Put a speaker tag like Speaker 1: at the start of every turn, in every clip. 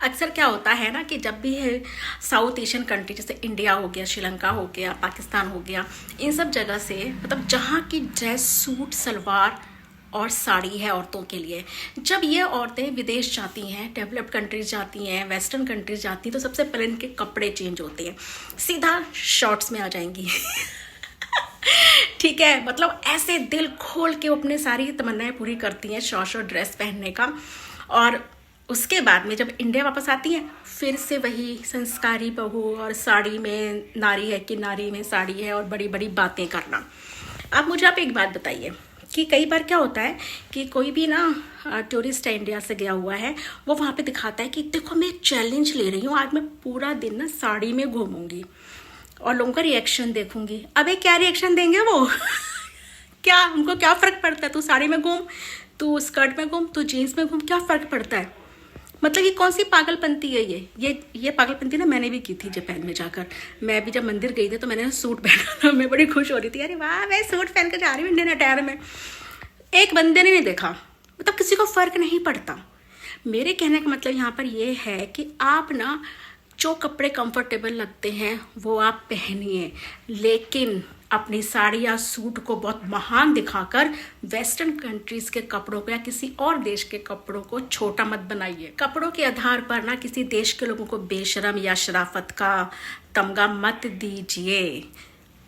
Speaker 1: अक्सर क्या होता है ना कि जब भी है साउथ एशियन कंट्री जैसे इंडिया हो गया, श्रीलंका हो गया, पाकिस्तान हो गया, इन सब जगह से मतलब जहाँ की ड्रेस सूट सलवार और साड़ी है औरतों के लिए, जब ये औरतें विदेश जाती हैं, डेवलप्ड कंट्रीज जाती हैं, वेस्टर्न कंट्रीज जाती हैं, तो सबसे पहले इनके कपड़े चेंज होते हैं, सीधा शॉर्ट्स में आ जाएंगी। ठीक है, मतलब ऐसे दिल खोल के वो अपने सारी तमन्नाएं पूरी करती हैं शॉर्ट और ड्रेस पहनने का। और उसके बाद में जब इंडिया वापस आती हैं, फिर से वही संस्कारी बहू और साड़ी में नारी है कि नारी में साड़ी है और बड़ी बड़ी बातें करना। अब मुझे आप एक बात बताइए कि कई बार क्या होता है कि कोई भी ना टूरिस्ट है, इंडिया से गया हुआ है, वो वहाँ पे दिखाता है कि देखो मैं एक चैलेंज ले रही हूँ, आज मैं पूरा दिन ना साड़ी में घूमूंगी और लोगों का रिएक्शन देखूंगी। अबे क्या रिएक्शन देंगे वो? क्या उनको क्या फर्क पड़ता है? तू साड़ी में घूम, तू स्कर्ट में घूम, तू जीन्स में घूम, क्या फर्क पड़ता है? मतलब ये कौन सी पागलपंती है? ये पागलपंती ना मैंने भी की थी जापान में जाकर। मैं भी जब मंदिर गई थी तो मैंने सूट पहना था, मैं बड़ी खुश हो रही थी, अरे वाह मैं सूट पहन कर जा रही हूँ इंडियन अटायर में। एक बंदे ने नहीं देखा, मतलब किसी को फर्क नहीं पड़ता। मेरे कहने का मतलब यहाँ पर ये है कि आप ना जो कपड़े कंफर्टेबल लगते हैं वो आप पहनिए, लेकिन अपनी साड़ी या सूट को बहुत महान दिखाकर वेस्टर्न कंट्रीज के कपड़ों को या किसी और देश के कपड़ों को छोटा मत बनाइए। कपड़ों के आधार पर ना किसी देश के लोगों को बेशरम या शराफत का तमगा मत दीजिए।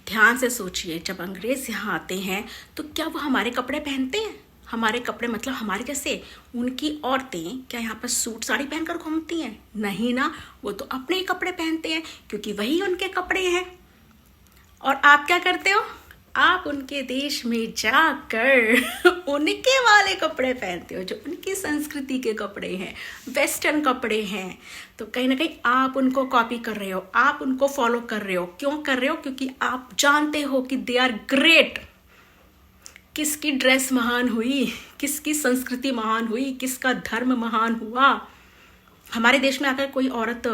Speaker 1: ध्यान से सोचिए, जब अंग्रेज यहाँ आते हैं तो क्या वो हमारे कपड़े पहनते हैं? हमारे कपड़े मतलब हमारे जैसे? उनकी औरतें क्या यहाँ पर सूट साड़ी पहनकर घूमती हैं? नहीं ना, वो तो अपने ही कपड़े पहनते हैं क्योंकि वही उनके कपड़े हैं। और आप क्या करते हो? आप उनके देश में जाकर उनके वाले कपड़े पहनते हो जो उनकी संस्कृति के कपड़े हैं, वेस्टर्न कपड़े हैं। तो कहीं ना कहीं आप उनको कॉपी कर रहे हो, आप उनको फॉलो कर रहे हो। क्यों कर रहे हो? क्योंकि आप जानते हो कि दे आर ग्रेट। किसकी ड्रेस महान हुई, किसकी संस्कृति महान हुई, किसका धर्म महान हुआ? हमारे देश में आकर कोई औरत,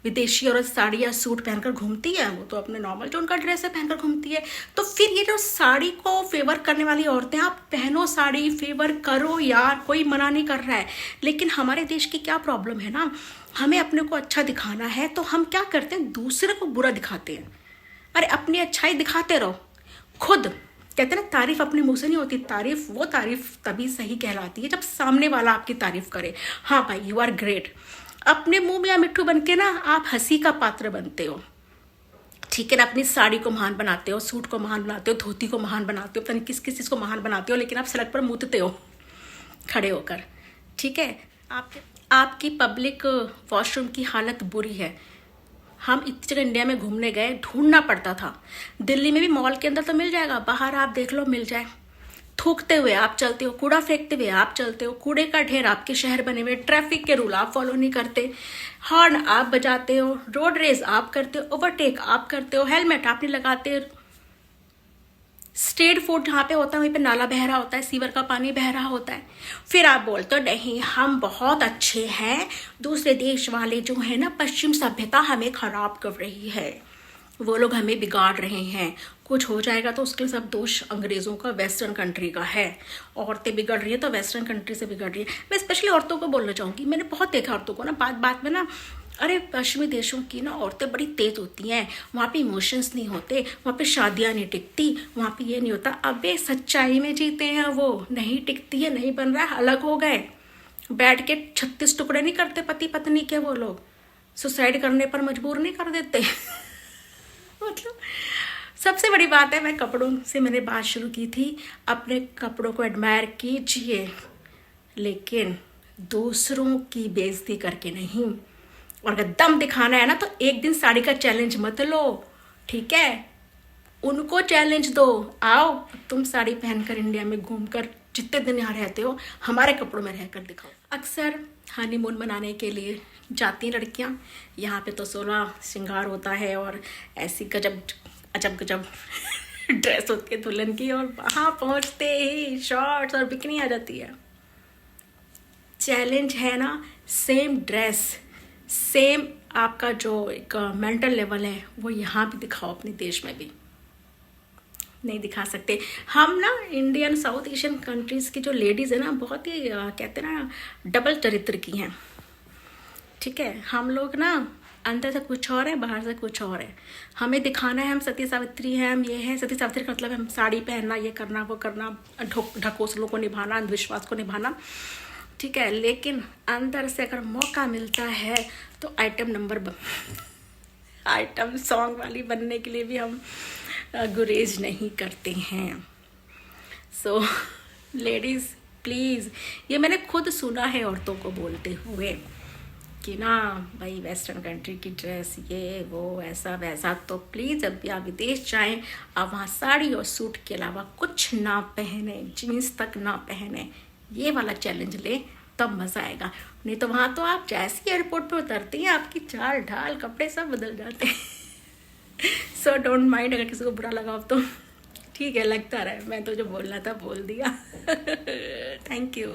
Speaker 1: विदेशी औरत साड़ी या सूट पहनकर घूमती है? वो तो अपने नॉर्मल जो उनका ड्रेस है पहनकर घूमती है। तो फिर ये जो साड़ी को फेवर करने वाली औरतें, आप पहनो साड़ी, फेवर करो यार, कोई मना नहीं कर रहा है। लेकिन हमारे देश की क्या प्रॉब्लम है ना, हमें अपने को अच्छा दिखाना है तो हम क्या करते हैं, दूसरे को बुरा दिखाते हैं। अरे अपनी अच्छाई दिखाते रहो। खुद कहते हैं ना, तारीफ अपने मुंह से नहीं होती, वो तारीफ तभी सही कहलाती है जब सामने वाला आपकी तारीफ करे। हाँ भाई यू आर ग्रेट। अपने मुंह में या मिट्टू बन के ना आप हंसी का पात्र बनते हो। ठीक है ना, अपनी साड़ी को महान बनाते हो, सूट को महान बनाते हो, धोती को महान बनाते हो, पता नहीं किस किस चीज़ को महान बनाते हो, लेकिन आप सड़क पर मूतते हो खड़े होकर। ठीक है, आपकी पब्लिक वॉशरूम की हालत बुरी है। हम इतनी जगह इंडिया में घूमने गए, ढूंढना पड़ता था। दिल्ली में भी मॉल के अंदर तो मिल जाएगा, बाहर आप देख लो मिल जाए। थूकते हुए आप चलते हो, कूड़ा फेंकते हुए आप चलते हो, कूड़े का ढेर आपके शहर बने हुए, ट्रैफिक के रूल आप फॉलो नहीं करते, हॉर्न आप बजाते हो, रोड रेस आप करते हो, ओवरटेक आप करते हो, हेलमेट आप नहीं लगाते, स्ट्रीट फूड जहाँ पे होता है वहीं पे नाला बह रहा होता है, सीवर का पानी बह रहा होता है। फिर आप बोलते हो नहीं हम बहुत अच्छे हैं, दूसरे देश वाले जो है ना, पश्चिम सभ्यता हमें खराब कर रही है, वो लोग हमें बिगाड़ रहे हैं। कुछ हो जाएगा तो उसके लिए सब दोष अंग्रेज़ों का, वेस्टर्न कंट्री का है। औरतें बिगड़ रही है तो वेस्टर्न कंट्री से बिगड़ रही है। मैं स्पेशली औरतों को बोलना चाहूँगी, मैंने बहुत देखा औरतों को ना बात बात में ना, अरे पश्चिमी देशों की ना औरतें बड़ी तेज होती हैं, वहाँ पे इमोशंस नहीं होते, वहाँ पे शादियाँ नहीं टिकती, वहाँ पे ये नहीं होता। अबे सच्चाई में जीते हैं वो, नहीं टिकती है, नहीं बन रहा है, अलग हो गए, बैठ के 36 टुकड़े नहीं करते पति पत्नी के वो लोग, सुसाइड करने पर मजबूर नहीं कर देते। मतलब सबसे बड़ी बात है, मैं कपड़ों से मैंने बात शुरू की थी, अपने कपड़ों को एडमायर कीजिए लेकिन दूसरों की बेइज्जती करके नहीं। और अगर दम दिखाना है ना तो एक दिन साड़ी का चैलेंज मत लो, ठीक है, उनको चैलेंज दो, आओ तुम साड़ी पहनकर इंडिया में घूमकर जितने दिन यहाँ रहते हो हमारे कपड़ों में रहकर दिखाओ। अक्सर हनीमून मनाने के लिए जाती हैं लड़कियाँ, यहाँ पे तो 16 श्रृंगार होता है और ऐसी गजब अजब ड्रेस होती है दुल्हन की, और वहाँ पहुँचते ही शॉर्ट्स और बिकनी आ जाती है। चैलेंज है ना, सेम ड्रेस, सेम आपका जो एक मेंटल लेवल है वो यहाँ भी दिखाओ, अपने देश में भी नहीं दिखा सकते। हम ना इंडियन साउथ एशियन कंट्रीज़ की जो लेडीज़ है ना, बहुत ही कहते हैं ना डबल चरित्र की हैं। ठीक है, हम लोग ना अंदर से कुछ और है, बाहर से कुछ और है। हमें दिखाना है हम सती सावित्री हैं, हम ये हैं। सती सावित्री का मतलब हम साड़ी पहनना, ये करना, वो करना, ढकोसलों को निभाना, अंधविश्वास को निभाना, ठीक है। लेकिन अंदर से अगर मौका मिलता है तो आइटम सॉन्ग वाली बनने के लिए भी हम गुरेज नहीं करते हैं। सो लेडीज़ प्लीज़, ये मैंने खुद सुना है औरतों को बोलते हुए कि ना भाई वेस्टर्न कंट्री की ड्रेस, ये वो ऐसा वैसा। तो प्लीज़ जब भी आप विदेश जाएं, आप वहाँ साड़ी और सूट के अलावा कुछ ना पहने, जीन्स तक ना पहने, ये वाला चैलेंज ले, तब मज़ा आएगा। नहीं तो वहाँ तो आप जैसे एयरपोर्ट पे उतरती हैं, आपकी चाल ढाल कपड़े सब बदल जाते हैं। सो डोंट माइंड अगर किसी को बुरा लगा हो तो, ठीक है, लगता रहे, मैं तो जो बोलना था बोल दिया। Thank you.